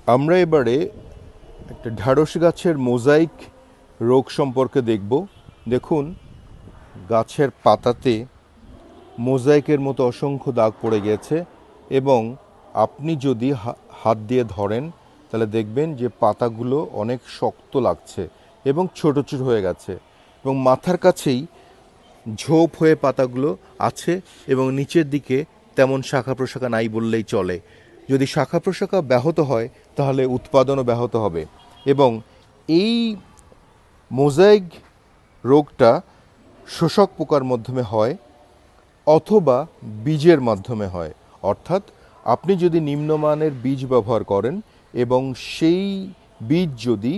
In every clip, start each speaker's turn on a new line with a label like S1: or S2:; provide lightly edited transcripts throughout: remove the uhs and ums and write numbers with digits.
S1: আমরা এবারে একটা ঢ্যাঁড়স গাছের মোজাইক রোগ সম্পর্কে দেখব। দেখুন, গাছের পাতাতে মোজাইকের মতো অসংখ্য দাগ পড়ে গেছে এবং আপনি যদি হাত দিয়ে ধরেন তাহলে দেখবেন যে পাতাগুলো অনেক শক্ত লাগছে এবং ছোট ছোট হয়ে গেছে এবং মাথার কাছেই ঝোপ হয়ে পাতাগুলো আছে এবং নিচের দিকে তেমন শাখা প্রশাখা নাই বললেই চলে। যদি শাখা প্রশাখা ব্যাহত হয় তাহলে উৎপাদনও ব্যাহত হবে এবং এই মোজাইক রোগটা শোষক পোকার মাধ্যমে হয় অথবা বীজের মাধ্যমে হয়। অর্থাৎ আপনি যদি নিম্নমানের বীজ ব্যবহার করেন এবং সেই বীজ যদি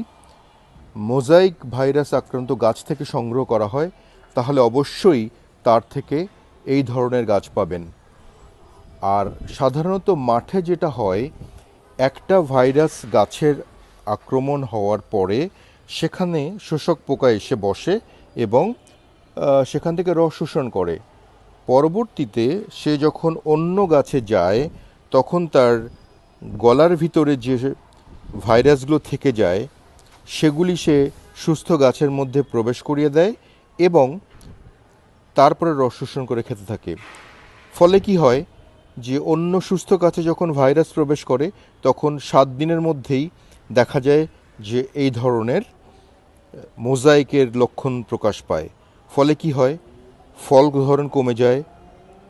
S1: মোজাইক ভাইরাস আক্রান্ত গাছ থেকে সংগ্রহ করা হয় তাহলে অবশ্যই তার থেকে এই ধরনের গাছ পাবেন। আর সাধারণত মাঠে যেটা হয়, একটা ভাইরাস গাছের আক্রমণ হওয়ার পরে সেখানে শোষক পোকা এসে বসে এবং সেখান থেকে রস শোষণ করে। পরবর্তীতে সে যখন অন্য গাছে যায় তখন তার গলার ভিতরে যে ভাইরাসগুলো থেকে যায় সেগুলি সে সুস্থ গাছের মধ্যে প্রবেশ করিয়ে দেয় এবং তারপরে রস শোষণ করে খেতে থাকে। ফলে কি হয় যে অন্য সুস্থ গাছে যখন ভাইরাস প্রবেশ করে তখন 7 দিনের মধ্যেই দেখা যায় যে এই ধরনের মোজাইকের লক্ষণ প্রকাশ পায়। ফলে কি হয়, ফল ধরন কমে যায়।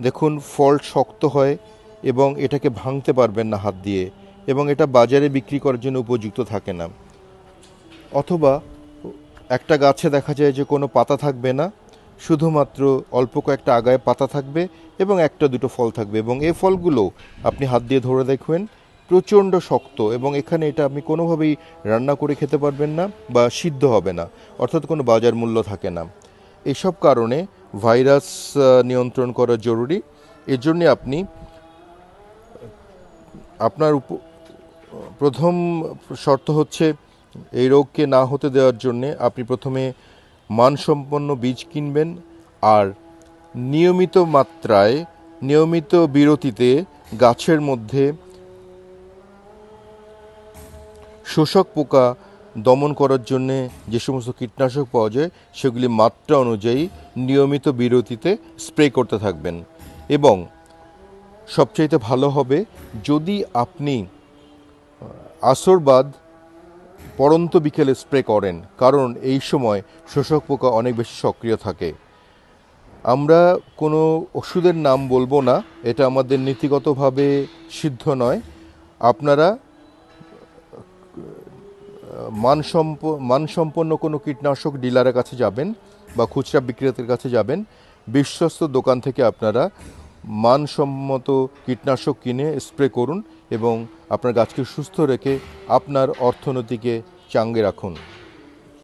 S1: দেখুন, ফল শক্ত হয় এবং এটাকে ভাঙতে পারবেন না হাত দিয়ে এবং এটা বাজারে বিক্রি করার জন্য উপযুক্ত থাকে না। অথবা একটা গাছে দেখা যায় যে কোনো পাতা থাকবে না, শুধুমাত্র অল্প কয়েকটা আগায় পাতা থাকবে এবং একটা দুটো ফল থাকবে এবং এই ফলগুলো আপনি হাত দিয়ে ধরে দেখবেন প্রচণ্ড শক্ত এবং এখানে এটা আপনি কোনোভাবেই রান্না করে খেতে পারবেন না বা সিদ্ধ হবে না, অর্থাৎ কোনো বাজার মূল্য থাকে না। এসব কারণে ভাইরাস নিয়ন্ত্রণ করা জরুরি। এর জন্যে আপনি আপনার প্রথম শর্ত হচ্ছে এই রোগকে না হতে দেওয়ার জন্যে আপনি প্রথমে মানসম্পন্ন বীজ কিনবেন আর নিয়মিত মাত্রায় নিয়মিত বিরতিতে গাছের মধ্যে শোষক পোকা দমন করার জন্যে যে সমস্ত কীটনাশক পাওয়া যায় সেগুলি মাত্রা অনুযায়ী নিয়মিত বিরতিতে স্প্রে করতে থাকবেন। এবং সবচাইতে ভালো হবে যদি আপনি আসরবাদ পড়ন্ত বিকেলে স্প্রে করেন, কারণ এই সময় শোষক পোকা অনেক বেশি সক্রিয় থাকে। আমরা কোনো ওষুধের নাম বলবো না, এটা আমাদের নীতিগতভাবে সিদ্ধ নয়। আপনারা মানসম্পন্ন কোনো কীটনাশক ডিলারের কাছে যাবেন বা খুচরা বিক্রেতার কাছে যাবেন। বিশ্বস্ত দোকান থেকে আপনারা মানসম্মত কীটনাশক কিনে স্প্রে করুন এবং আপনার গাছকে সুস্থ রেখে আপনার অর্থনীতিকে চাঙ্গে রাখুন।